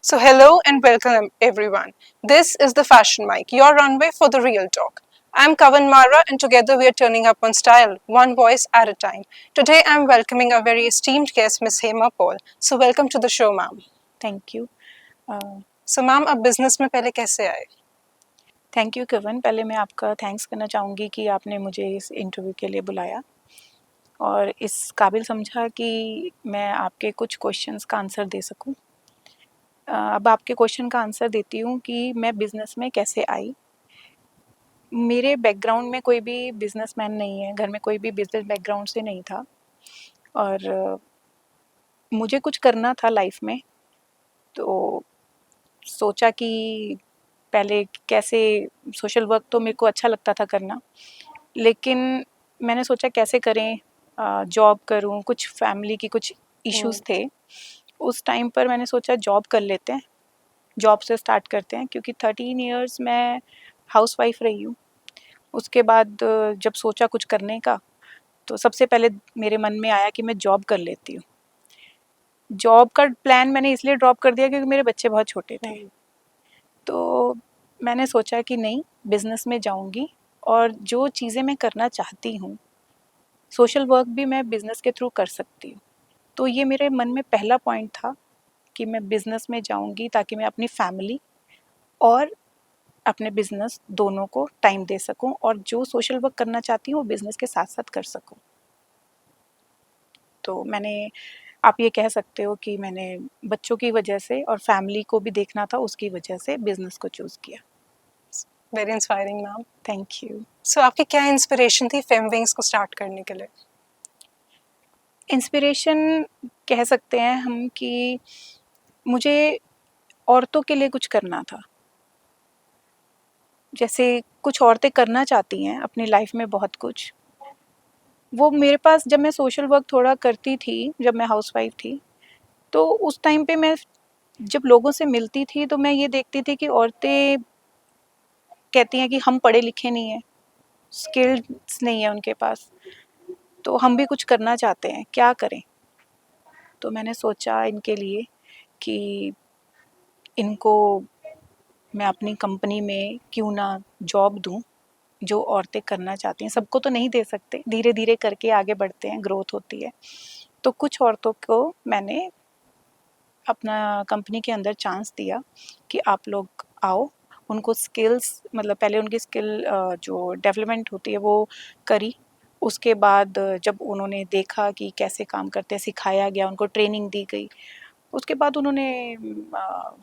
So, hello and welcome everyone. This is the Fashion Mic, your runway for the real talk. I'm Kavan Mara, and together we are turning up on style, one voice at a time. Today, I'm welcoming a very esteemed guest, Miss Hema Paul. So, welcome to the show, ma'am. Thank you So, ma'am, आप business में पहले कैसे आए? Thank you कवन। पहले मैं आपका thanks करना चाहूँगी कि आपने मुझे इस इंटरव्यू के लिए बुलाया और इस काबिल समझा कि मैं आपके कुछ क्वेश्चंस का आंसर दे सकूं। अब आपके क्वेश्चन का आंसर देती हूँ कि मैं बिज़नेस में कैसे आई। मेरे बैकग्राउंड में कोई भी बिजनेसमैन नहीं है, घर में कोई भी बिजनेस बैकग्राउंड से नहीं था और मुझे कुछ करना था लाइफ में, तो सोचा कि पहले कैसे सोशल वर्क तो मेरे को अच्छा लगता था करना, लेकिन मैंने सोचा कैसे करें, जॉब करूं, कुछ फैमिली की कुछ इश्यूज थे। उस टाइम पर मैंने सोचा जॉब कर लेते हैं, जॉब से स्टार्ट करते हैं, क्योंकि 13 इयर्स मैं हाउसवाइफ रही हूँ। उसके बाद जब सोचा कुछ करने का, तो सबसे पहले मेरे मन में आया कि मैं जॉब कर लेती हूँ। जॉब का प्लान मैंने इसलिए ड्रॉप कर दिया क्योंकि मेरे बच्चे बहुत छोटे थे। तो मैंने सोचा कि नहीं, बिज़नेस में जाऊंगी और जो चीज़ें मैं करना चाहती हूँ, सोशल वर्क भी मैं बिज़नेस के थ्रू कर सकती हूँ। तो ये मेरे मन में पहला पॉइंट था कि मैं बिज़नेस में जाऊंगी ताकि मैं अपनी फैमिली और अपने बिज़नेस दोनों को टाइम दे सकूं और जो सोशल वर्क करना चाहती हूँ वो बिज़नेस के साथ साथ कर सकूं। तो मैंने, आप ये कह सकते हो कि मैंने बच्चों की वजह से और फैमिली को भी देखना था, उसकी वजह से बिज़नेस को चूज़ किया। Very inspiring, ma'am. Thank you. So, आपकी क्या इंस्पिरेशन थी फेमविंग्स को स्टार्ट करने के लिए? इंस्पिरेशन कह सकते हैं हम कि मुझे औरतों के लिए कुछ करना था। जैसे कुछ औरतें करना चाहती हैं अपनी लाइफ में बहुत कुछ, वो मेरे पास जब मैं सोशल वर्क थोड़ा करती थी, जब मैं हाउसवाइफ थी, तो उस टाइम पे मैं जब लोगों से मिलती थी तो मैं ये देखती थी कि औरतें कहती हैं कि हम पढ़े लिखे नहीं हैं, स्किल्स नहीं है उनके पास, तो हम भी कुछ करना चाहते हैं, क्या करें? तो मैंने सोचा इनके लिए कि इनको मैं अपनी कंपनी में क्यों ना जॉब दूं, जो औरतें करना चाहती हैं। सबको तो नहीं दे सकते, धीरे धीरे करके आगे बढ़ते हैं, ग्रोथ होती है। तो कुछ औरतों को मैंने अपना कंपनी के अंदर चांस दिया कि आप लोग आओ, उनको स्किल्स, मतलब पहले उनकी स्किल जो डेवलपमेंट होती है वो करी। उसके बाद जब उन्होंने देखा कि कैसे काम करते हैं, सिखाया गया, उनको ट्रेनिंग दी गई, उसके बाद उन्होंने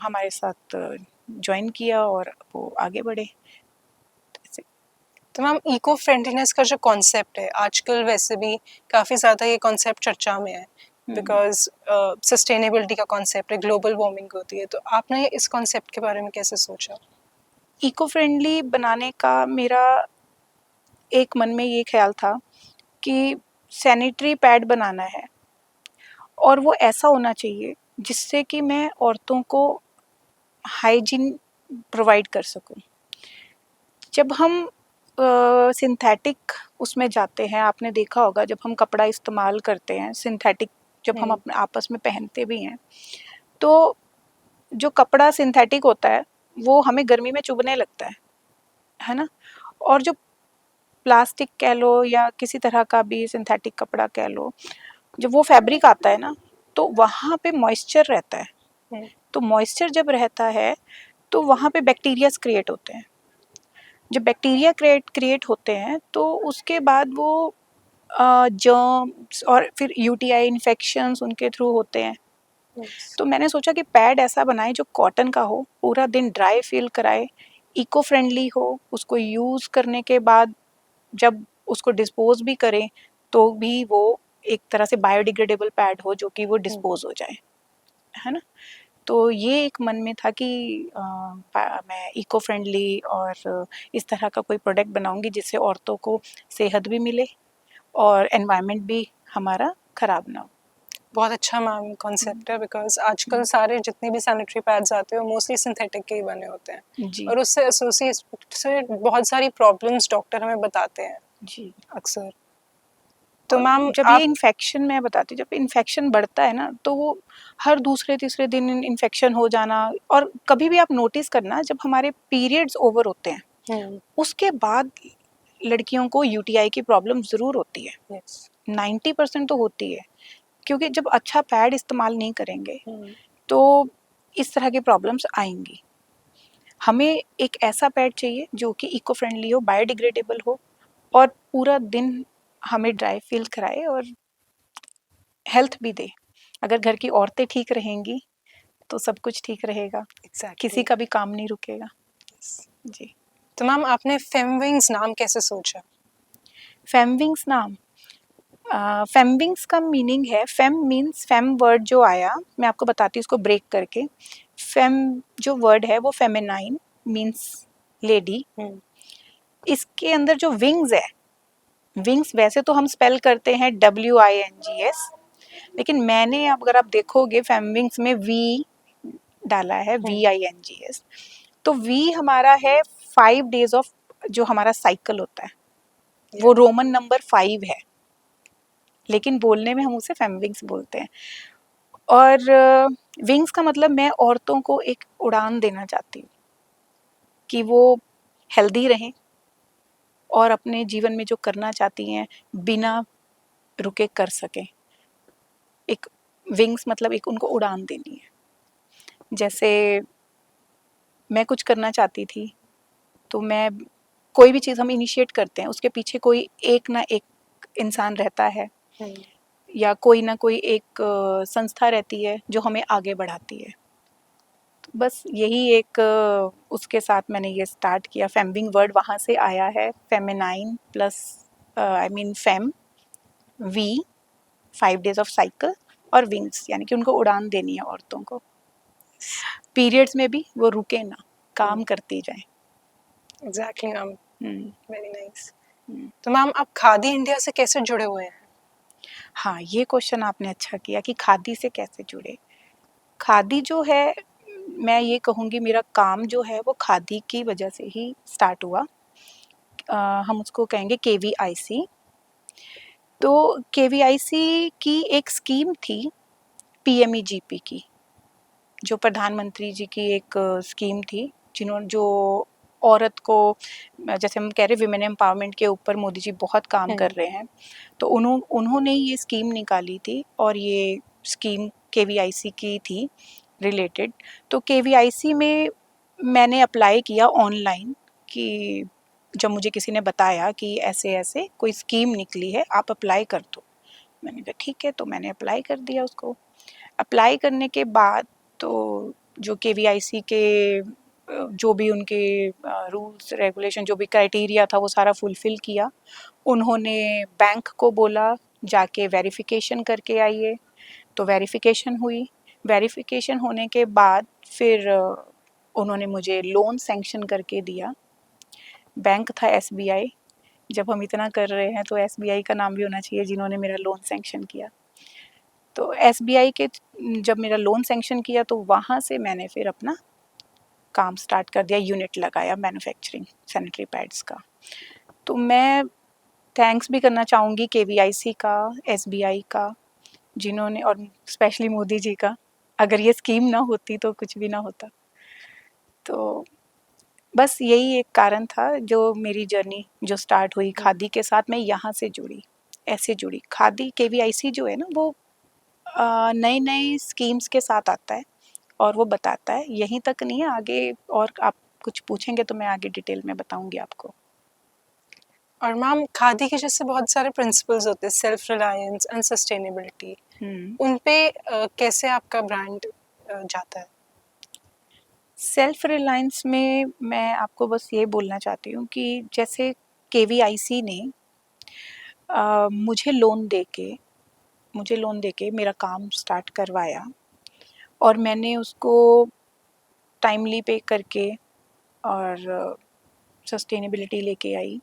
हमारे साथ ज्वाइन किया और वो आगे बढ़े। तो मैम, इको फ्रेंडलीनेस का जो कॉन्सेप्ट है आजकल वैसे भी काफ़ी ज़्यादा ये कॉन्सेप्ट चर्चा में है, बिकॉज सस्टेनेबिलिटी का कॉन्सेप्ट है, ग्लोबल वार्मिंग होती है। तो आपने इस कॉन्सेप्ट के बारे में कैसे सोचा? इको फ्रेंडली बनाने का मेरा एक मन में ये ख्याल था कि सैनिटरी पैड बनाना है और वो ऐसा होना चाहिए जिससे कि मैं औरतों को हाइजीन प्रोवाइड कर सकूं। जब हम सिंथेटिक उसमें जाते हैं, आपने देखा होगा जब हम कपड़ा इस्तेमाल करते हैं सिंथेटिक, जब हम अपने आपस में पहनते भी हैं, तो जो कपड़ा सिंथेटिक होता है वो हमें गर्मी में चुभने लगता है ना? और जो प्लास्टिक कह लो या किसी तरह का भी सिंथेटिक कपड़ा कह लो, जब वो फैब्रिक आता है ना, तो वहाँ पे मॉइस्चर रहता है। तो मॉइस्चर जब रहता है तो वहाँ पे बैक्टीरियाज क्रिएट होते हैं। जब बैक्टीरिया क्रिएट होते हैं तो उसके बाद वो जर्म्स और फिर यूटीआई इन्फेक्शंस उनके थ्रू होते हैं। तो मैंने सोचा कि पैड ऐसा बनाए जो कॉटन का हो, पूरा दिन ड्राई फील कराए, इको फ्रेंडली हो, उसको यूज़ करने के बाद जब उसको डिस्पोज भी करें तो भी वो एक तरह से बायोडिग्रेडेबल पैड हो जो कि वो डिस्पोज हो जाए, है ना? तो ये एक मन में था कि मैं इको फ्रेंडली और इस तरह का कोई प्रोडक्ट बनाऊंगी जिससे औरतों को सेहत भी मिले और एनवायरनमेंट भी हमारा ख़राब ना हो। बहुत अच्छा मैम कॉन्सेप्ट है, बिकॉज आजकल सारे जितने भी सैनिटरी पैड्स आते हैं वो मोस्टली सिंथेटिक के ही बने होते हैं, जी और उससे एसोसिएट से बहुत सारी प्रॉब्लम्स डॉक्टर हमें बताते हैं जी। अक्सर। तो और मैम जब ये आप इन्फेक्शन, मैं बताती हूँ, जब इन्फेक्शन बढ़ता है ना तो वो हर दूसरे तीसरे दिन इन्फेक्शन हो जाना। और कभी भी आप नोटिस करना, जब हमारे पीरियड्स ओवर होते हैं हम्म, उसके बाद लड़कियों को यूटीआई की प्रॉब्लम ज़रूर होती है। यस, 90% तो होती है, क्योंकि जब अच्छा पैड इस्तेमाल नहीं करेंगे हम्म, तो इस तरह की प्रॉब्लम्स आएंगी। हमें एक ऐसा पैड चाहिए जो कि इको फ्रेंडली हो, बायोडिग्रेडेबल हो और पूरा दिन हमें ड्राई फील कराए और हेल्थ भी दे। अगर घर की औरतें ठीक रहेंगी तो सब कुछ ठीक रहेगा, किसी एग्जैक्टली। का भी काम नहीं रुकेगा। जी। तो मैम आपने फेमविंग्स नाम कैसे सोचा? फेमविंग्स नाम, फेमविंग्स का मीनिंग है, फेम मीन्स, फेम वर्ड जो आया, मैं आपको बताती हूँ इसको ब्रेक करके। फेम जो वर्ड है वो फेमिनाइन मीन्स लेडी। हम्म, इसके अंदर जो विंग्स है, विंग्स वैसे तो हम स्पेल करते हैं WINGS, लेकिन मैंने, अगर आप देखोगे फेमविंग्स में वी डाला है, हम्म, VINGS। तो वी हमारा है 5 डेज ऑफ, जो हमारा साइकिल होता है वो yeah, रोमन नंबर 5 है, लेकिन बोलने में हम उसे फेमविंग्स बोलते हैं। और विंग्स का मतलब मैं औरतों को एक उड़ान देना चाहती हूँ कि वो हेल्दी रहें और अपने जीवन में जो करना चाहती हैं बिना रुके कर सकें। एक विंग्स मतलब एक उनको उड़ान देनी है। जैसे मैं कुछ करना चाहती थी तो मैं, कोई भी चीज़ हम इनिशिएट करते हैं उसके पीछे कोई एक ना एक इंसान रहता है हम्म, या कोई ना कोई एक संस्था रहती है जो हमें आगे बढ़ाती है। तो बस यही एक उसके साथ मैंने ये स्टार्ट किया। फेमविंग वर्ड वहाँ से आया है, feminine plus I mean fem, we, 5 days of cycle और विंग्स, यानी कि उनको उड़ान देनी है औरतों को। पीरियड्स में भी वो रुके ना, काम करती जाए। एग्जैक्टली मैम, हम्म, वेरी नाइस। हम्म। तो मैम आप खादी इंडिया से कैसे जुड़े हुए हैं? हाँ, ये क्वेश्चन आपने अच्छा किया कि खादी से कैसे जुड़े। खादी जो है, मैं ये कहूँगी मेरा काम जो है वो खादी की वजह से ही स्टार्ट हुआ। हम उसको कहेंगे KVIC। तो KVIC की एक स्कीम थी, PMEGP की, जो प्रधानमंत्री जी की एक स्कीम थी, जिन्होंने जो औरत को, जैसे हम कह रहे विमेन एम्पावरमेंट के ऊपर मोदी जी बहुत काम कर रहे हैं, तो उन्होंने ये स्कीम निकाली थी और ये स्कीम KVIC की थी रिलेटेड। तो KVIC में मैंने अप्लाई किया ऑनलाइन, कि जब मुझे किसी ने बताया कि ऐसे ऐसे कोई स्कीम निकली है आप अप्लाई कर दो, मैंने कहा ठीक है, तो मैंने अप्लाई कर दिया उसको। अप्लाई करने के बाद तो जो KVIC के जो भी उनके रूल्स रेगुलेशन, जो भी क्राइटेरिया था वो सारा फुलफिल किया। उन्होंने बैंक को बोला जाके वेरिफिकेशन करके आइए, तो वेरिफिकेशन हुई। वेरिफिकेशन होने के बाद फिर उन्होंने मुझे लोन सैंक्शन करके दिया। बैंक था SBI। जब हम इतना कर रहे हैं तो SBI का नाम भी होना चाहिए जिन्होंने मेरा लोन सैंक्शन किया। तो SBI के जब मेरा लोन सैंक्शन किया तो वहाँ से मैंने फिर अपना काम स्टार्ट कर दिया, यूनिट लगाया मैन्युफैक्चरिंग सैनिटरी पैड्स का। तो मैं थैंक्स भी करना चाहूँगी KVIC का, SBI का, जिन्होंने, और स्पेशली मोदी जी का। अगर ये स्कीम ना होती तो कुछ भी ना होता। तो बस यही एक कारण था जो मेरी जर्नी जो स्टार्ट हुई खादी के साथ, मैं यहाँ से जुड़ी, ऐसे जुड़ी। खादी KVIC जो है ना वो नए नए स्कीम्स के साथ आता है और वो बताता है, यहीं तक नहीं है, आगे और आप कुछ पूछेंगे तो मैं आगे डिटेल में बताऊंगी आपको। और मैम खादी के जैसे बहुत सारे प्रिंसिपल्स होते हैं, सेल्फ रिलायंस एंड सस्टेनेबिलिटी, हम्म। उन पे कैसे आपका ब्रांड जाता है? सेल्फ रिलायंस में मैं आपको बस ये बोलना चाहती हूँ कि जैसे KVIC ने मुझे लोन दे के मेरा काम स्टार्ट करवाया और मैंने उसको टाइमली पे करके और सस्टेनेबिलिटी लेके आई।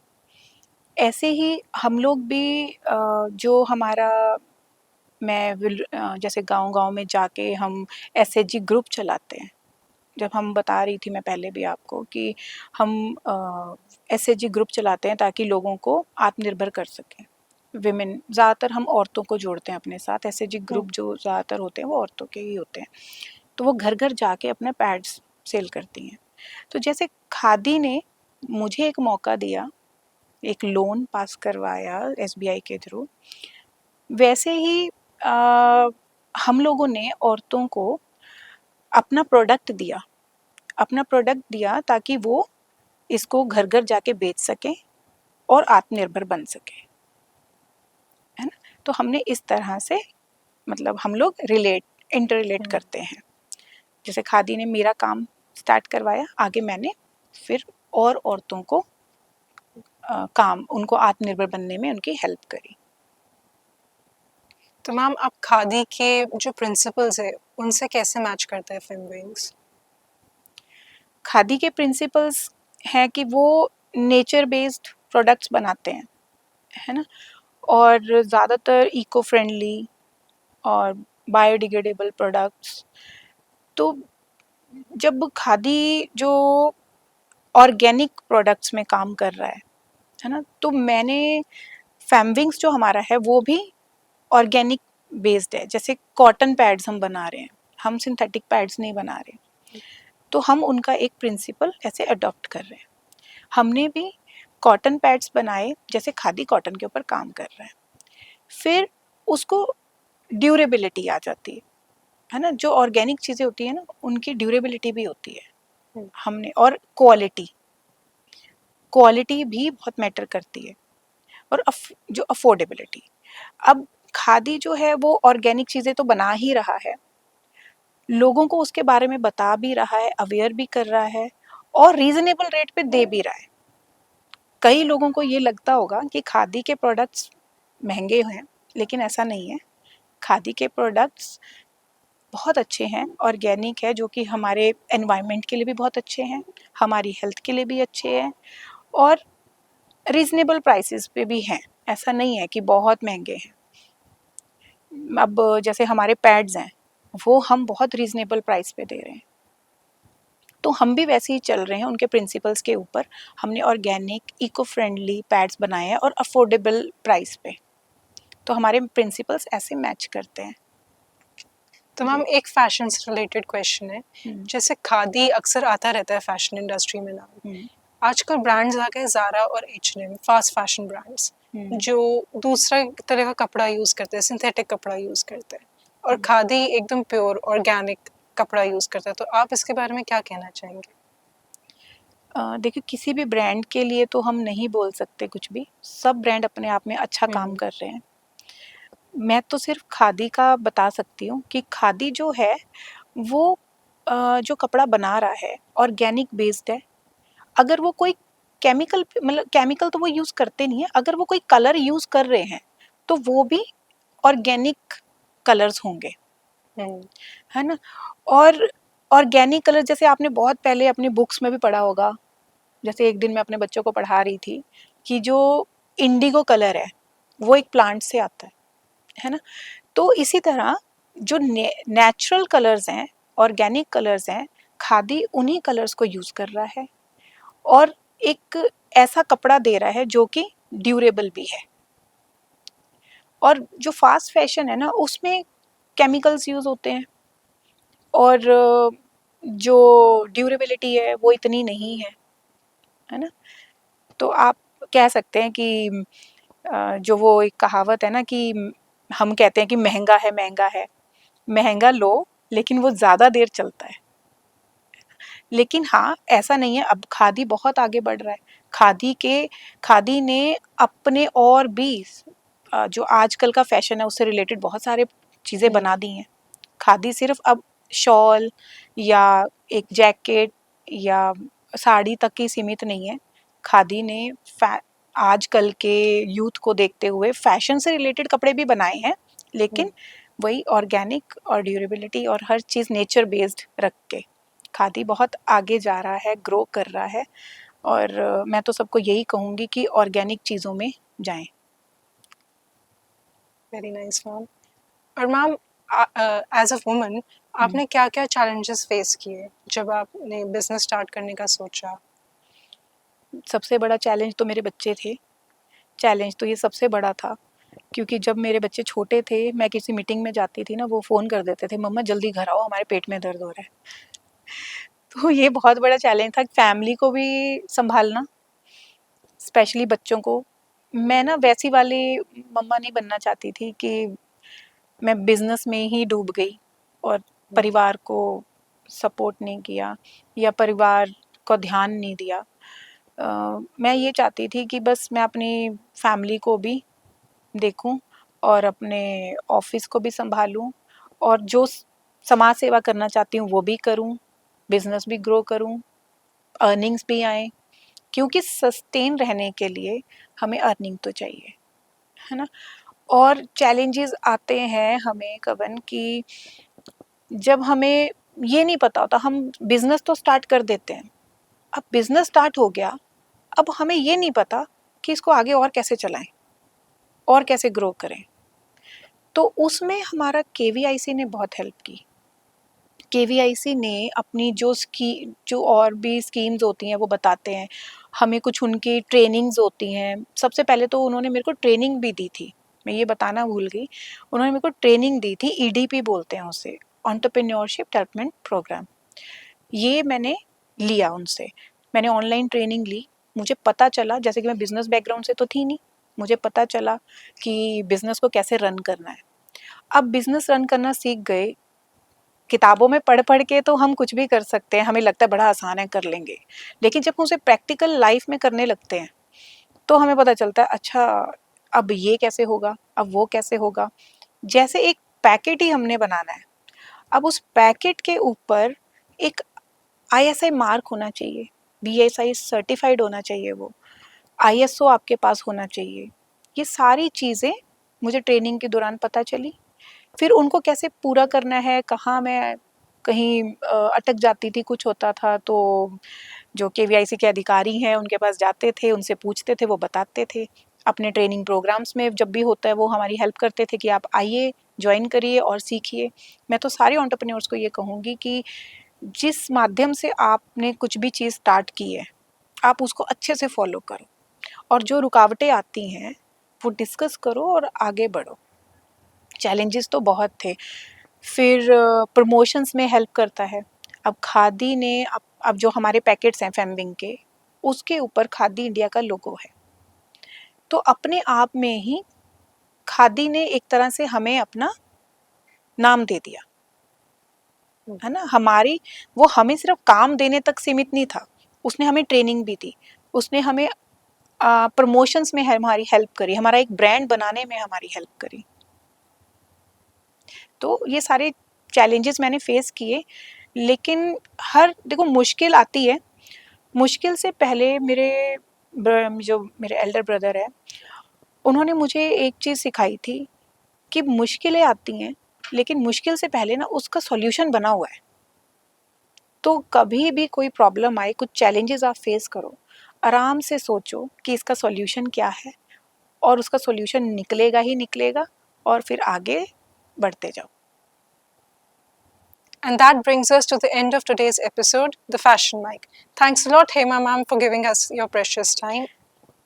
ऐसे ही हम लोग भी जो हमारा, जैसे गांव-गांव में जाके हम SHG ग्रुप चलाते हैं। जब हम बता रही थी मैं पहले भी आपको कि हम SHG ग्रुप चलाते हैं ताकि लोगों को आत्मनिर्भर कर सकें। विमेन, ज़्यादातर हम औरतों को जोड़ते हैं अपने साथ, ऐसे जी ग्रुप जो ज़्यादातर होते हैं वो औरतों के ही होते हैं। तो वो घर घर जाके अपने पैड्स सेल करती हैं। तो जैसे खादी ने मुझे एक मौका दिया, एक लोन पास करवाया एसबीआई के थ्रू, वैसे ही हम लोगों ने औरतों को अपना प्रोडक्ट दिया, अपना प्रोडक्ट दिया ताकि वो इसको घर घर जाके बेच सकें और आत्मनिर्भर बन सके, है ना। तो हमने इस तरह से, मतलब हम लोग इंटर रिलेट करते हैं। जैसे खादी ने मेरा काम स्टार्ट करवाया, आगे मैंने फिर और औरतों को काम, उनको आत्मनिर्भर बनने में उनकी हेल्प करी। तो मैम आप खादी के जो प्रिंसिपल्स है उनसे कैसे मैच करते हैं फेमविंग्स? खादी के प्रिंसिपल्स हैं कि वो नेचर बेस्ड प्रोडक्ट्स बनाते हैं, है ना, और ज़्यादातर इको फ्रेंडली और बायोडिग्रेडेबल प्रोडक्ट्स। तो जब खादी जो ऑर्गेनिक प्रोडक्ट्स में काम कर रहा है ना, तो मैंने फैमविंग्स जो हमारा है वो भी ऑर्गेनिक बेस्ड है। जैसे कॉटन पैड्स हम बना रहे हैं, हम सिंथेटिक पैड्स नहीं बना रहे, तो हम उनका एक प्रिंसिपल ऐसे अडॉप्ट कर रहे हैं। हमने भी कॉटन पैड्स बनाए, जैसे खादी कॉटन के ऊपर काम कर रहा है, फिर उसको ड्यूरेबिलिटी आ जाती है ना। जो ऑर्गेनिक चीज़ें होती है ना, उनकी ड्यूरेबिलिटी भी होती है हमने, और क्वालिटी भी बहुत मैटर करती है, और जो अफोर्डेबिलिटी। अब खादी जो है वो ऑर्गेनिक चीज़ें तो बना ही रहा है, लोगों को उसके बारे में बता भी रहा है, अवेयर भी कर रहा है, और रीजनेबल रेट पे दे भी रहा है। कई लोगों को ये लगता होगा कि खादी के प्रोडक्ट्स महंगे हैं, लेकिन ऐसा नहीं है। खादी के प्रोडक्ट्स बहुत अच्छे हैं, ऑर्गेनिक है, जो कि हमारे एनवायरनमेंट के लिए भी बहुत अच्छे हैं, हमारी हेल्थ के लिए भी अच्छे हैं, और रीजनेबल प्राइसेस पे भी हैं। ऐसा नहीं है कि बहुत महंगे हैं। अब जैसे हमारे पैड्स हैं, वो हम बहुत रीजनेबल प्राइस पे दे रहे हैं, तो हम भी वैसे ही चल रहे हैं उनके प्रिंसिपल्स के ऊपर। हमने ऑर्गेनिक इको फ्रेंडली पैड्स बनाए हैं और अफोर्डेबल प्राइस पे, तो हमारे प्रिंसिपल्स ऐसे मैच करते हैं। तो मैम एक फैशन से रिलेटेड क्वेश्चन है, जैसे खादी अक्सर आता रहता है फैशन इंडस्ट्री में नाम, आजकल ब्रांड्स आ गए ज़ारा और H&M, फास्ट फैशन ब्रांड्स, जो दूसरा तरह का कपड़ा यूज़ करते हैं, सिंथेटिक कपड़ा यूज़ करते हैं, और खादी एकदम प्योर ऑर्गेनिक कपड़ा यूज़ करता है। तो आप इसके बारे में क्या कहना चाहेंगे? देखिए, किसी भी ब्रांड के लिए तो हम नहीं बोल सकते कुछ भी, सब ब्रांड अपने आप में अच्छा काम कर रहे हैं। मैं तो सिर्फ खादी का बता सकती हूँ कि खादी जो है वो जो कपड़ा बना रहा है ऑर्गेनिक बेस्ड है। अगर वो कोई केमिकल, मतलब केमिकल तो वो यूज़ करते नहीं है, अगर वो कोई कलर यूज़ कर रहे हैं तो वो भी ऑर्गेनिक कलर्स होंगे, है ना। और ऑर्गेनिक कलर, जैसे आपने बहुत पहले अपनी बुक्स में भी पढ़ा होगा, जैसे एक दिन मैं अपने बच्चों को पढ़ा रही थी कि जो इंडिगो कलर है वो एक प्लांट से आता है ना। तो इसी तरह जो नेचुरल कलर्स हैं, ऑर्गेनिक कलर्स हैं, खादी उन्हीं कलर्स को यूज़ कर रहा है, और एक ऐसा कपड़ा दे रहा है जो कि ड्यूरेबल भी है। और जो फास्ट फैशन है ना, उसमें केमिकल्स यूज़ होते हैं, और जो ड्यूरेबिलिटी है वो इतनी नहीं है ना। तो आप कह सकते हैं कि जो वो एक कहावत है ना कि हम कहते हैं कि महंगा है, महंगा है, महंगा लो लेकिन वो ज़्यादा देर चलता है। लेकिन हाँ, ऐसा नहीं है, अब खादी बहुत आगे बढ़ रहा है। खादी ने अपने और भी जो आजकल का फैशन है उससे रिलेटेड बहुत सारे चीज़ें बना दी हैं। खादी सिर्फ अब शॉल या एक जैकेट या साड़ी तक ही सीमित नहीं है। खादी ने आजकल के यूथ को देखते हुए फैशन से रिलेटेड कपड़े भी बनाए हैं, लेकिन वही ऑर्गेनिक और ड्यूरेबिलिटी और हर चीज़ नेचर बेस्ड रख के खादी बहुत आगे जा रहा है, ग्रो कर रहा है। और मैं तो सबको यही कहूँगी कि ऑर्गेनिक चीज़ों में जाएं। Very nice ma'am. और मैम एज अ वुमन आपने क्या क्या चैलेंजेस फेस किए जब आपने बिजनेस स्टार्ट करने का सोचा? सबसे बड़ा चैलेंज तो मेरे बच्चे थे, चैलेंज तो ये सबसे बड़ा था क्योंकि जब मेरे बच्चे छोटे थे, मैं किसी मीटिंग में जाती थी ना, वो फ़ोन कर देते थे, मम्मा जल्दी घर आओ, हमारे पेट में दर्द हो रहा है। तो ये बहुत बड़ा चैलेंज था, फैमिली को भी सँभालना, स्पेशली बच्चों को। मैं ना वैसी वाली मम्मा नहीं बनना चाहती थी कि मैं बिज़नेस में ही डूब गई और परिवार को सपोर्ट नहीं किया या परिवार को ध्यान नहीं दिया। मैं ये चाहती थी कि बस मैं अपनी फैमिली को भी देखूं और अपने ऑफिस को भी संभालूं और जो समाज सेवा करना चाहती हूँ वो भी करूं, बिजनेस भी ग्रो करूं, अर्निंग्स भी आए, क्योंकि सस्टेन रहने के लिए हमें अर्निंग तो चाहिए, है ना। और चैलेंजेस आते हैं हमें कवन कि जब हमें ये नहीं पता होता, हम बिजनेस तो स्टार्ट कर देते हैं, अब बिजनेस स्टार्ट हो गया, अब हमें ये नहीं पता कि इसको आगे और कैसे चलाएं और कैसे ग्रो करें। तो उसमें हमारा केवीआईसी ने बहुत हेल्प की। केवीआईसी ने अपनी जो और भी स्कीम्स होती हैं वो बताते हैं हमें, कुछ उनकी ट्रेनिंग्स होती हैं। सबसे पहले तो उन्होंने मेरे को ट्रेनिंग भी दी थी, मैं ये बताना भूल गई, उन्होंने मेरे को ट्रेनिंग दी थी, ईडीपी बोलते हैं उसे, एंटरप्रेन्योरशिप डेवलपमेंट प्रोग्राम। ये मैंने लिया उनसे, मैंने ऑनलाइन ट्रेनिंग ली। मुझे पता चला, जैसे कि मैं बिजनेस बैकग्राउंड से तो थी नहीं, मुझे पता चला कि बिजनेस को कैसे रन करना है। अब बिजनेस रन करना सीख गए। किताबों में पढ़ पढ़ के तो हम कुछ भी कर सकते हैं, हमें लगता है बड़ा आसान है, कर लेंगे, लेकिन जब हम उसे प्रैक्टिकल लाइफ में करने लगते हैं तो हमें पता चलता है अच्छा अब ये कैसे होगा, अब वो कैसे होगा। जैसे एक पैकेट ही हमने बनाना है, अब उस पैकेट के ऊपर एक आईएसआई मार्क होना चाहिए, बीएसआई सर्टिफाइड होना चाहिए, वो आईएसओ आपके पास होना चाहिए। ये सारी चीज़ें मुझे ट्रेनिंग के दौरान पता चली। फिर उनको कैसे पूरा करना है, कहाँ मैं कहीं अटक जाती थी, कुछ होता था तो जो केवीआईसी के अधिकारी हैं उनके पास जाते थे, उनसे पूछते थे, वो बताते थे। अपने ट्रेनिंग प्रोग्राम्स में जब भी होता है वो हमारी हेल्प करते थे कि आप आइए, ज्वाइन करिए और सीखिए। मैं तो सारे एंटरप्रेन्योर्स को ये कहूँगी कि जिस माध्यम से आपने कुछ भी चीज़ स्टार्ट की है, आप उसको अच्छे से फॉलो करो और जो रुकावटें आती हैं वो डिस्कस करो और आगे बढ़ो। चैलेंजेस तो बहुत थे। फिर प्रमोशंस में हेल्प करता है। अब खादी ने अब जो हमारे पैकेट्स हैं फेमविंग के, उसके ऊपर खादी इंडिया का लोगो है, तो अपने आप में ही खादी ने एक तरह से हमें अपना नाम दे दिया, है ना। वो हमें सिर्फ काम देने तक सीमित नहीं था, उसने हमें ट्रेनिंग भी दी, उसने हमें प्रमोशंस में हमारी हेल्प करी, हमारा एक ब्रांड बनाने में हमारी हेल्प करी। तो ये सारे चैलेंजेस मैंने फेस किए, लेकिन देखो मुश्किल आती है, मुश्किल से पहले जो मेरे एल्डर ब्रदर है, उन्होंने मुझे एक चीज़ सिखाई थी कि मुश्किलें आती हैं, लेकिन मुश्किल से पहले ना उसका सॉल्यूशन बना हुआ है। तो कभी भी कोई प्रॉब्लम आए, कुछ चैलेंजेस आप फेस करो, आराम से सोचो कि इसका सॉल्यूशन क्या है, और उसका सॉल्यूशन निकलेगा ही निकलेगा, और फिर आगे बढ़ते जाओ। And that brings us to the end of today's episode, The Fashion Mic. Thanks a lot, Hema ma'am, for giving us your precious time.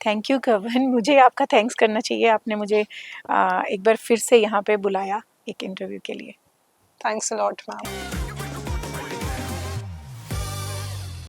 Thank you कवन, मुझे आपका थैंक्स करना चाहिए, आपने मुझे एक बार फिर से यहाँ पे बुलाया एक इंटरव्यू के लिए। Thanks a lot, ma'am.